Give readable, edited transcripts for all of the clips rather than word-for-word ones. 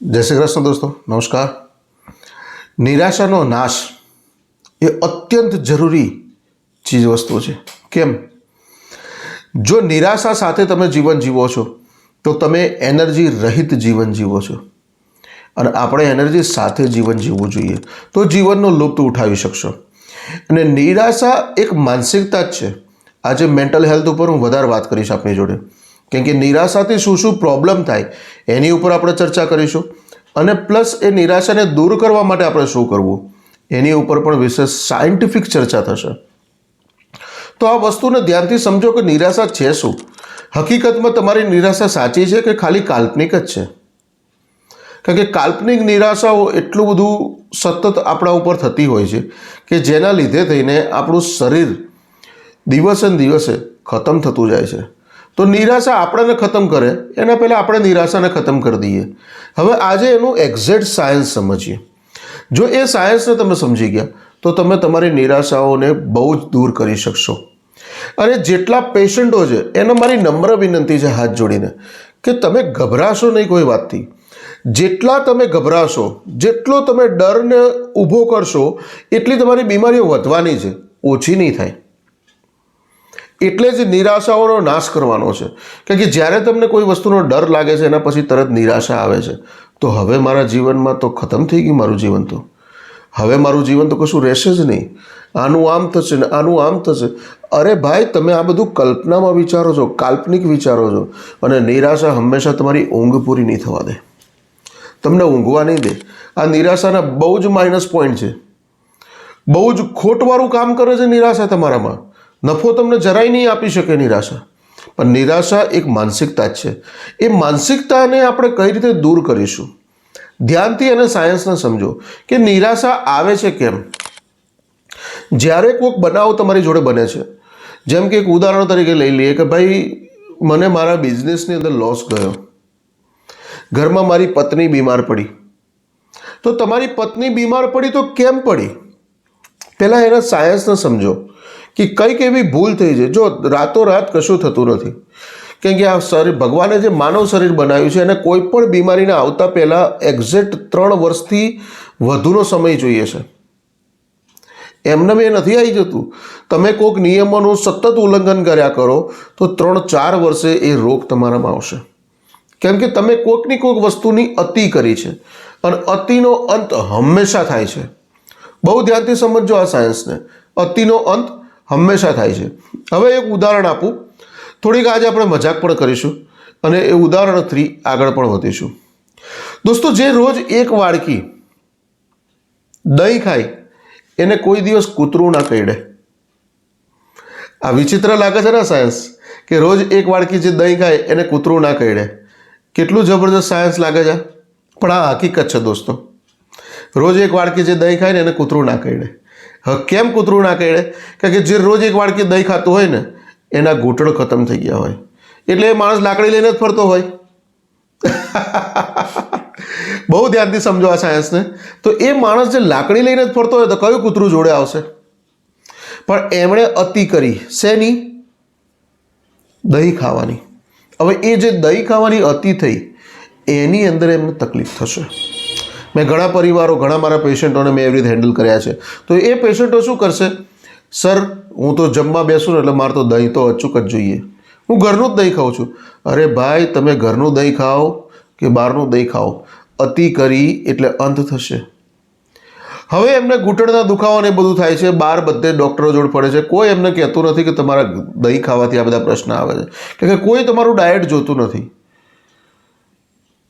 જય શ્રી કૃષ્ણ દોસ્તો, નમસ્કાર. નિરાશાનો નાશ એ અત્યંત જરૂરી ચીજ વસ્તુ છે. કેમ? જો નિરાશા સાથે તમે જીવન જીવો છો તો તમે એનર્જી રહિત જીવન જીવો છો, અને આપણે એનર્જી સાથે જીવન જીવવું જોઈએ તો જીવનનો લુપ્ત ઉઠાવી શકશો. અને નિરાશા એક માનસિકતા જ છે. આજે મેન્ટલ હેલ્થ ઉપર હું વધારે વાત કરીશ આપની જોડે, કેમ કે નિરાશાથી શું શું પ્રોબ્લેમ થાય એની ઉપર આપણે ચર્ચા કરીશું, અને પ્લસ એ નિરાશાને દૂર કરવા માટે આપણે શું કરવું એની ઉપર પણ વિશેષ સાયન્ટિફિક ચર્ચા થશે. તો આ વસ્તુને ધ્યાનથી સમજો કે નિરાશા છે શું. હકીકતમાં તમારી નિરાશા સાચી છે કે ખાલી કાલ્પનિક જ છે? કારણ કે કાલ્પનિક નિરાશાઓ એટલું બધું સતત આપણા ઉપર થતી હોય છે કે જેના લીધે થઈને આપણું શરીર દિવસે ને દિવસે ખતમ થતું જાય છે. તો નિરાશા આપણને ખતમ કરે એના પહેલાં આપણે નિરાશાને ખતમ કરી દઈએ. હવે આજે એનું એક્ઝેક્ટ સાયન્સ સમજીએ. જો એ સાયન્સને તમે સમજી ગયા તો તમે તમારી નિરાશાઓને બહુ જ દૂર કરી શકશો. અને જેટલા પેશન્ટો છે એને મારી નમ્ર વિનંતી છે હાથ જોડીને કે તમે ગભરાશો નહીં કોઈ વાતથી. જેટલા તમે ગભરાશો, જેટલો તમે ડરને ઊભો કરશો, એટલી તમારી બીમારીઓ વધવાની છે, ઓછી નહીં થાય. એટલે જ નિરાશાઓનો નાશ કરવાનો છે. કારણ કે જ્યારે તમને કોઈ વસ્તુનો ડર લાગે છે એના પછી તરત નિરાશા આવે છે, તો હવે મારા જીવનમાં તો ખતમ થઈ ગયું મારું જીવન, તો હવે મારું જીવન તો કશું રહેશે જ નહીં, આનું આમ થશે ને આનું આમ થશે. અરે ભાઈ, તમે આ બધું કલ્પનામાં વિચારો છો, કાલ્પનિક વિચારો છો, અને નિરાશા હંમેશા તમારી ઊંઘ પૂરી નહીં થવા દે, તમને ઊંઘવા નહીં દે. આ નિરાશાના બહુ જ માઇનસ પોઈન્ટ છે, બહુ જ ખોટવાળું કામ કરે છે નિરાશા તમારામાં. નફો તમને જરાય નહીં આપી શકે નિરાશા. પણ નિરાશા એક માનસિકતા જ છે. એ માનસિકતાને આપણે કઈ રીતે દૂર કરીશું? ધ્યાનથી અને સાયન્સને સમજો કે નિરાશા આવે છે કેમ. જ્યારે કોઈક બનાવ તમારી જોડે બને છે, જેમ કે એક ઉદાહરણ તરીકે લઈ લઈએ કે ભાઈ મને મારા બિઝનેસની અંદર લોસ ગયો, ઘરમાં મારી પત્ની બીમાર પડી. તો તમારી પત્ની બીમાર પડી તો કેમ પડી? પહેલાં એના સાયન્સને સમજો કે કંઈક એવી ભૂલ થઈ છે. જો રાતોરાત કશું થતું નથી, કેમ કે આ શરીર, ભગવાને જે માનવ શરીર બનાવ્યું છે એને કોઈ પણ બીમારીને આવતા પહેલાં એક્ઝેક્ટ 3 વર્ષથી વધુનો સમય જોઈએ છે. એમને એ નથી આવી જતું. તમે કોઈક નિયમોનું સતત ઉલ્લંઘન કર્યા કરો તો 3-4 વર્ષે એ રોગ તમારામાં આવશે. કેમ કે તમે કોઈકની કોઈક વસ્તુની અતિ કરી છે, અને અતિનો અંત હંમેશા થાય છે. બહુ ધ્યાનથી સમજજો આ સાયન્સને. અતિનો અંત હંમેશા થાય છે. હવે એક ઉદાહરણ આપું, થોડીક આજે આપણે મજાક પણ કરીશું અને એ ઉદાહરણથી આગળ પણ વધીશું. દોસ્તો, જે રોજ એક વાડકી દહીં ખાય એને કોઈ દિવસ કૂતરું ના કરડે. આ વિચિત્ર લાગે છે ને સાયન્સ, કે રોજ એક વાડકી જે દહીં ખાય એને કૂતરું ના કરડે. કેટલું જબરદસ્ત સાયન્સ લાગે છે, પણ આ હકીકત છે દોસ્તો. રોજ એક વાડકી જે દહીં ખાય ને એને કૂતરું ના કરડે. હવે કેમ કૂતરું ના કરડે? કારણ કે જે રોજ એક વાડકી દહીં ખાતું હોય ને એના ઘૂંટણ ખતમ થઈ ગયા હોય, એટલે એ માણસ લાકડી લઈને જ ફરતો હોય. બહુ ધ્યાનથી સમજો આ સાયન્સને. તો એ માણસ જે લાકડી લઈને જ ફરતો હોય તો કયું કૂતરું જોડે આવશે? પણ એમણે અતિ કરી શેની? દહીં ખાવાની. હવે એ જે દહીં ખાવાની અતિ થઈ એની અંદર એમને તકલીફ થશે. મેં ઘણા પરિવારો, ઘણા મારા પેશન્ટોને મેં એવી રીતે હેન્ડલ કર્યા છે. તો એ પેશન્ટો શું કરશે? સર, હું તો જમવા બેસું ને એટલે મારે તો દહીં તો અચૂક જ જોઈએ, હું ઘરનું જ દહીં ખાઉં છું. અરે ભાઈ, તમે ઘરનું દહીં ખાઓ કે બહારનું દહીં ખાઓ, અતિ કરી એટલે અંત થશે. હવે એમને ઘૂંટણના દુખાવા ને બધું થાય છે, બહાર બધે ડૉક્ટરો જોડે પડે છે. કોઈ એમને કહેતું નથી કે તમારા દહીં ખાવાથી આ બધા પ્રશ્ન આવે છે, કે કોઈ તમારું ડાયટ જોતું નથી.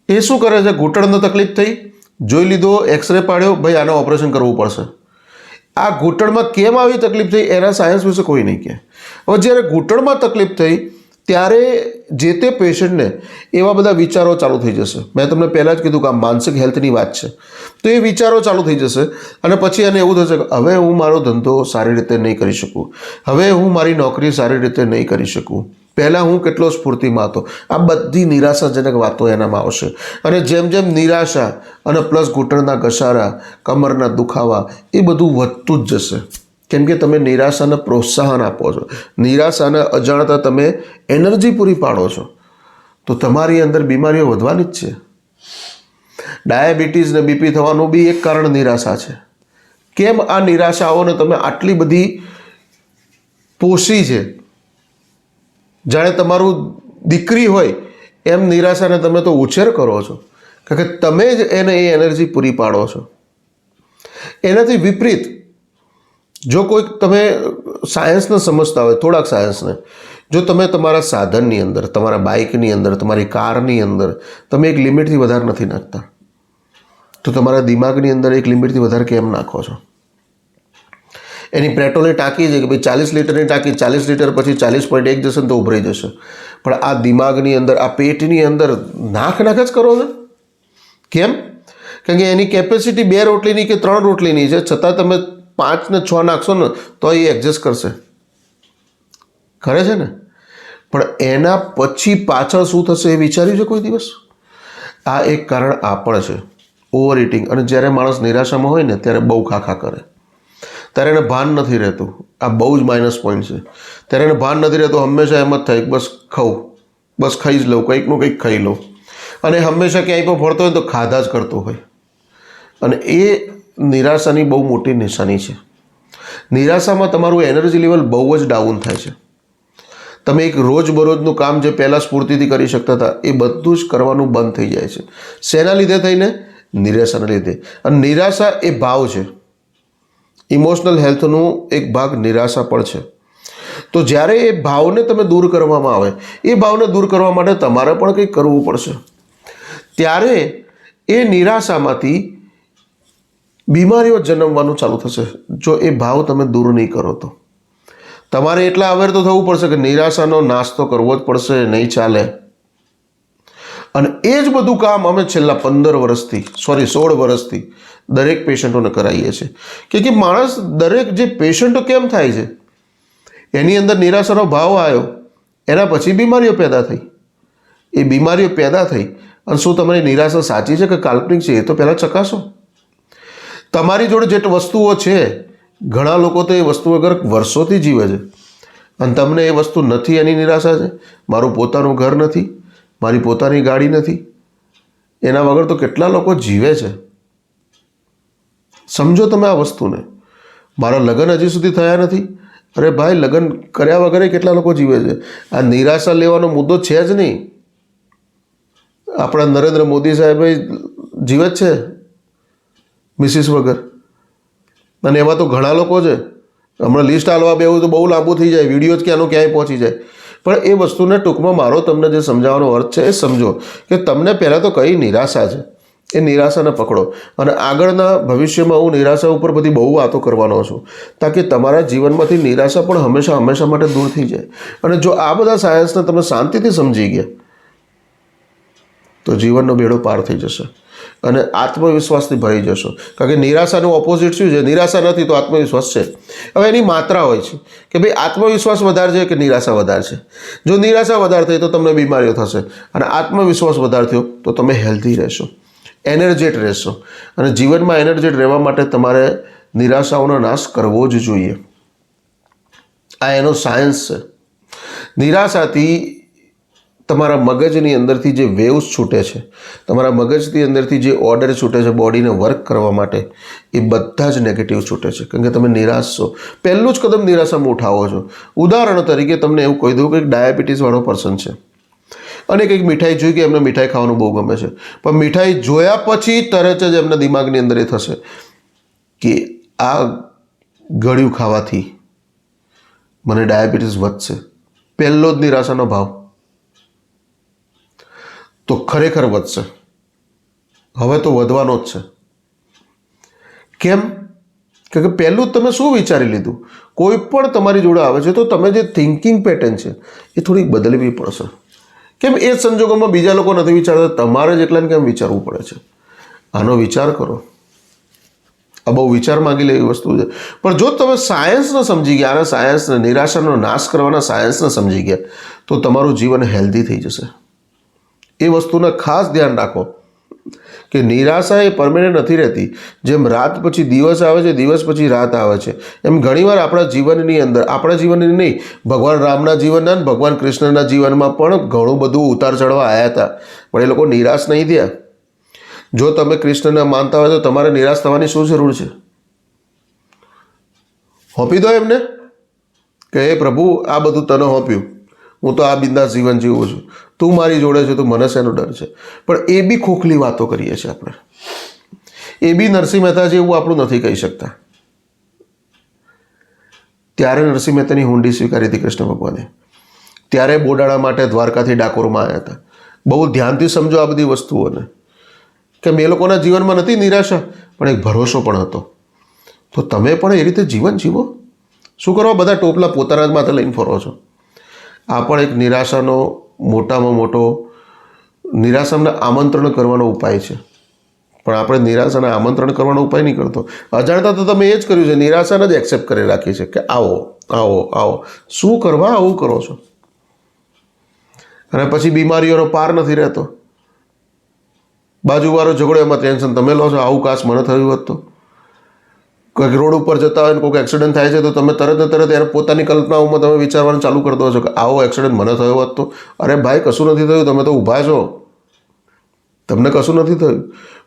એ શું કરે છે? ઘૂંટણનો તકલીફ થઈ, જોઈ લીધો, એક્સરે પાડ્યો, ભાઈ આને ઓપરેશન કરવું પડશે. આ ઘૂંટણમાં કેમ આવી તકલીફ થઈ એના સાયન્સ વિશે કોઈ નહીં કહે. હવે જ્યારે ઘૂંટણમાં તકલીફ થઈ ત્યારે જે તે પેશન્ટને એવા બધા વિચારો ચાલુ થઈ જશે. મેં તમને પહેલાં જ કીધું કે આ માનસિક હેલ્થની વાત છે. તો એ વિચારો ચાલુ થઈ જશે, અને પછી એને એવું થશે કે હવે હું મારો ધંધો સારી રીતે નહીં કરી શકું, હવે હું મારી નોકરી સારી રીતે નહીં કરી શકું, પહેલાં હું કેટલો સ્ફૂર્તિમાં હતો. આ બધી નિરાશાજનક વાતો એનામાં આવશે. અને જેમ જેમ નિરાશા અને પ્લસ ઘૂંટણના ઘસારા, કમરના દુખાવા એ બધું વધતું જ જશે. કેમ કે તમે નિરાશાને પ્રોત્સાહન આપો છો, નિરાશાને અજાણતા તમે એનર્જી પૂરી પાડો છો, તો તમારી અંદર બીમારીઓ વધવાની જ છે. ડાયાબિટીસ ને બીપી થવાનું બી એક કારણ નિરાશા છે. કેમ આ નિરાશાઓને તમે આટલી બધી પોષી છે? જાણે તમારું દીકરી હોય એમ નિરાશાને તમે તો ઉછેર કરો છો, કારણ કે તમે જ એને એ એનર્જી પૂરી પાડો છો. એનાથી વિપરીત જો કોઈક તમે સાયન્સને સમજતા હોય, થોડાક સાયન્સને, જો તમે તમારા સાધનની અંદર, તમારા બાઇકની અંદર, તમારી કારની અંદર તમે એક લિમિટથી વધારે નથી નાખતા, તો તમારા દિમાગની અંદર એક લિમિટથી વધારે કેમ નાખો છો? એની પેટ્રોલની ટાંકી છે કે ભાઈ 40 લીટરની ટાંકી, 40 લીટર પછી 40.1 જશે ને તો ઉભરાઈ જશે. પણ આ દિમાગની અંદર, આ પેટની અંદર નાખ જ કરો છો. કેમ? કારણ કે એની કેપેસિટી 2 રોટલીની કે 3 રોટલીની છે, છતાં તમે 5 ને 6 નાખશો ને તો એ એડજસ્ટ કરશે. કરે છે ને? પણ એના પછી પાછળ શું થશે એ વિચાર્યું છે કોઈ દિવસ? આ એક કારણ આ પણ છે, ઓવર ઇટિંગ. અને જ્યારે માણસ નિરાશામાં હોય ને ત્યારે બહુ ખાખા કરે, ત્યારે એને ભાન નથી રહેતું. આ બહુ જ માઇનસ પોઈન્ટ છે. ત્યારે એને ભાન નથી રહેતું, હંમેશા એમ જ થાય બસ ખાઉં, બસ ખાઈ જ લઉં, કંઈકનું કંઈક ખાઈ લઉં. અને હંમેશા ક્યાંય પણ ફરતો હોય તો ખાધા જ કરતો હોય. અને એ નિરાશાની બહુ મોટી નિશાની છે. નિરાશામાં તમારું એનર્જી લેવલ બહુ જ ડાઉન થાય છે. તમે એક રોજબરોજનું કામ જે પહેલાં સ્ફૂર્તિથી કરી શકતા હતા એ બધું જ કરવાનું બંધ થઈ જાય છે. શેના લીધે થઈને? નિરાશાના લીધે. અને નિરાશા એ ભાવ છે. ઇમોશનલ હેલ્થનું એક ભાગ નિરાશા પણ છે. તો જ્યારે એ ભાવને તમે દૂર કરવામાં આવે, એ ભાવને દૂર કરવા માટે તમારે પણ કંઈક કરવું પડશે. ત્યારે એ નિરાશામાંથી બીમારીઓ જન્મવાનું ચાલુ થશે જો એ ભાવ તમે દૂર નહીં કરો તો. તમારે એટલા અવેર તો થવું પડશે કે નિરાશાનો નાશ તો કરવો જ પડશે, નહીં ચાલે. અને એ જ બધું કામ અમે છેલ્લા 16 વર્ષથી દરેક પેશન્ટોને કરાવીએ છીએ કે માણસ, દરેક જે પેશન્ટો કેમ થાય છે, એની અંદર નિરાશાનો ભાવ આવ્યો, એના પછી બીમારીઓ પેદા થઈ. એ બીમારીઓ પેદા થઈ અને શું તમારી નિરાશા સાચી છે કે કાલ્પનિક છે એ તો પહેલાં ચકાસો. તમારી જોડે જે વસ્તુઓ છે, ઘણા લોકો તો એ વસ્તુ વગર વર્ષોથી જીવે છે અને તમને એ વસ્તુ નથી, એની નિરાશા છે. મારું પોતાનું ઘર નથી, મારી પોતાની ગાડી નથી, એના વગર તો કેટલા લોકો જીવે છે. સમજો તમે આ વસ્તુને. મારા લગ્ન હજી સુધી થયા નથી. અરે ભાઈ, લગ્ન કર્યા વગર કેટલા લોકો જીવે છે. આ નિરાશા લેવાનો મુદ્દો છે જ નહીં. આપણા નરેન્દ્ર મોદી સાહેબ જીવે જ છે મિસિસ વગર. અને એવા તો ઘણા લોકો છે. હમણાં લિસ્ટ હાલવા બેવું તો બહુ લાંબુ થઈ જાય, વિડીયો જ ક્યાંનો ક્યાંય પહોંચી જાય. પણ એ વસ્તુને ટૂંકમાં મારો તમને જે સમજાવવાનો અર્થ છે એ સમજો કે તમને પહેલાં તો કઈ નિરાશા છે, એ નિરાશાને પકડો. અને આગળના ભવિષ્યમાં હું નિરાશા ઉપર બધી બહુ વાતો કરવાનો છું, તાકી તમારા જીવનમાંથી નિરાશા પણ હંમેશા માટે દૂર થઈ જાય. અને જો આ બધા સાયન્સને તમે શાંતિથી સમજી ગયા તો જીવનનો બેડો પાર થઈ જશે અને આત્મવિશ્વાસથી ભરી જશો. કારણ કે નિરાશાનું ઓપોઝિટ શું છે? નિરાશા નથી તો આત્મવિશ્વાસ છે. હવે એની માત્રા હોય છે કે ભાઈ આત્મવિશ્વાસ વધારે છે કે નિરાશા વધારે છે. જો નિરાશા વધારે થઈ તો તમને બીમારીઓ થશે અને આત્મવિશ્વાસ વધારે થયો તો તમે હેલ્ધી રહેશો, એનર્જેટ રહેશો. અને જીવનમાં એનર્જેટ રહેવા માટે તમારે નિરાશાઓનો નાશ કરવો જ જોઈએ. આ એનો સાયન્સ છે. નિરાશાથી તમારા મગજની અંદરથી જે વેવ્સ છૂટે છે, તમારા મગજની અંદરથી જે ઓર્ડર છૂટે છે બોડીને વર્ક કરવા માટે, એ બધા જ નેગેટિવ છૂટે છે. કારણ કે તમે નિરાશ છો. પહેલું જ કદમ નિરાશામાં ઉઠાવો છો. ઉદાહરણ તરીકે તમને એવું કહી દઉં કે ડાયાબિટીસવાળો પર્સન છે અને કંઈક મીઠાઈ જોઈ કે એમને મીઠાઈ ખાવાનું બહુ ગમે છે, પણ મીઠાઈ જોયા પછી તરત જ એમના દિમાગની અંદર એ થશે કે આ ગળ્યું ખાવાથી મને ડાયાબિટીસ વધશે. પહેલો જ નિરાશાનો ભાવ. તો ખરેખર વધશે. હવે તો વધવાનો જ છે. કેમ? કારણ કે પહેલું જ તમે શું વિચારી લીધું. કોઈ પણ તમારી જોડે આવે છે તો તમે જે થિંકિંગ પેટર્ન છે એ થોડીક બદલવી પડશે. કેમ? એ સંજોગોમાં બીજા લોકો નથી વિચારતા, તમારે જ એટલાને કેમ વિચારવું પડે છે? આનો વિચાર કરો. આ બહુ વિચાર માંગી લે એવી વસ્તુ છે. પણ જો તમે સાયન્સને સમજી ગયા, આના સાયન્સને, નિરાશાનો નાશ કરવાના સાયન્સને સમજી ગયા, તો તમારું જીવન હેલ્ધી થઈ જશે. એ વસ્તુને ખાસ ધ્યાન રાખો કે નિરાશા એ પરમેનન્ટ નથી રહેતી. જેમ રાત પછી દિવસ આવે છે, દિવસ પછી રાત આવે છે, એમ ઘણીવાર આપણા જીવનની અંદર, આપણા જીવનની નહીં, ભગવાન રામના જીવનના અને ભગવાન કૃષ્ણના જીવનમાં પણ ઘણું બધું ઉતાર ચઢવા આવ્યા હતા, પણ એ લોકો નિરાશ નહીં થયા. જો તમે કૃષ્ણને માનતા હોય તો તમારે નિરાશ થવાની શું જરૂર છે? હોંપી દો એમને કે હે પ્રભુ, આ બધું તને હોંપ્યું, હું તો આ બિંદાસ જીવન જીવું છું, તું મારી જોડે છે તો મને શેનો ડર છે? પણ એ બી ખોખલી વાતો કરીએ છીએ આપણે. એ બી નરસિંહ મહેતા જેવું આપણું નથી કહી શકતા. ત્યારે નરસિંહ મહેતાની હુંડી સ્વીકારી હતી કૃષ્ણ ભગવાને. ત્યારે બોડાળા માટે દ્વારકાથી ડાકોરમાં આવ્યા હતા. બહુ ધ્યાનથી સમજો આ બધી વસ્તુઓને, કે એ લોકોના જીવનમાં નથી નિરાશા, પણ એક ભરોસો પણ હતો. તો તમે પણ એ રીતે જીવન જીવો. શું કરવા બધા ટોપલા પોતાના જ માથે લઈને ફરો છો? આ પણ એક નિરાશાનો મોટામાં મોટો, નિરાશાને આમંત્રણ કરવાનો ઉપાય છે. પણ આપણે નિરાશાને આમંત્રણ કરવાનો ઉપાય નહીં કરતો. અજાણતા તો તમે એ જ કર્યું છે, નિરાશાને જ એક્સેપ્ટ કરી રાખી છે કે આવો આવો આવો. શું કરવા આવું કરો છો? અને પછી બીમારીઓનો પાર નથી રહેતો. બાજુવાળો ઝઘડો એમાં ટેન્શન તમે લો છો. આવું કાશ મને થયું હોત તો. કોઈક રોડ ઉપર જતા હોય ને કોઈક એક્સિડન્ટ થાય છે તો તમે તરત ને તરત એને પોતાની કલ્પનાઓમાં તમે વિચારવાનું ચાલુ કરી દો છો કે આવો એક્સિડન્ટ મને થયો હોત તો. અરે ભાઈ, કશું નથી થયું, તમે તો ઊભા છો, તમને કશું નથી થયું.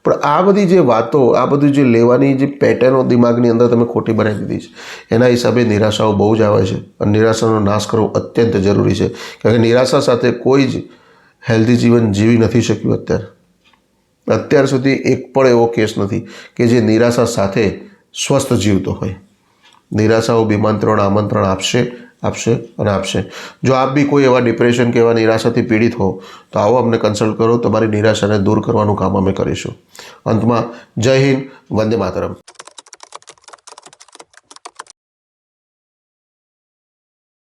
પણ આ બધી જે વાતો, આ બધું જે લેવાની જે પેટર્નો દિમાગની અંદર તમે ખોટી બનાવી દીધી છે, એના હિસાબે નિરાશાઓ બહુ જ આવે છે. અને નિરાશાનો નાશ કરવો અત્યંત જરૂરી છે. કારણ કે નિરાશા સાથે કોઈ જ હેલ્ધી જીવન જીવી નથી શક્યું અત્યાર સુધી. એક પણ એવો કેસ નથી કે જે નિરાશા સાથે સ્વસ્થ જીવતો હોય. નિરાશાઓ આમંત્રણ આપશે અને આપશે. જો આપ બી કોઈ એવા ડિપ્રેશન કે એવા નિરાશાથી પીડિત હો તો આવો અમને કન્સલ્ટ કરો. તમારી નિરાશાને દૂર કરવાનું કામ અમે કરીશું. અંતમાં જય હિન્દ, વંદે માતરમ.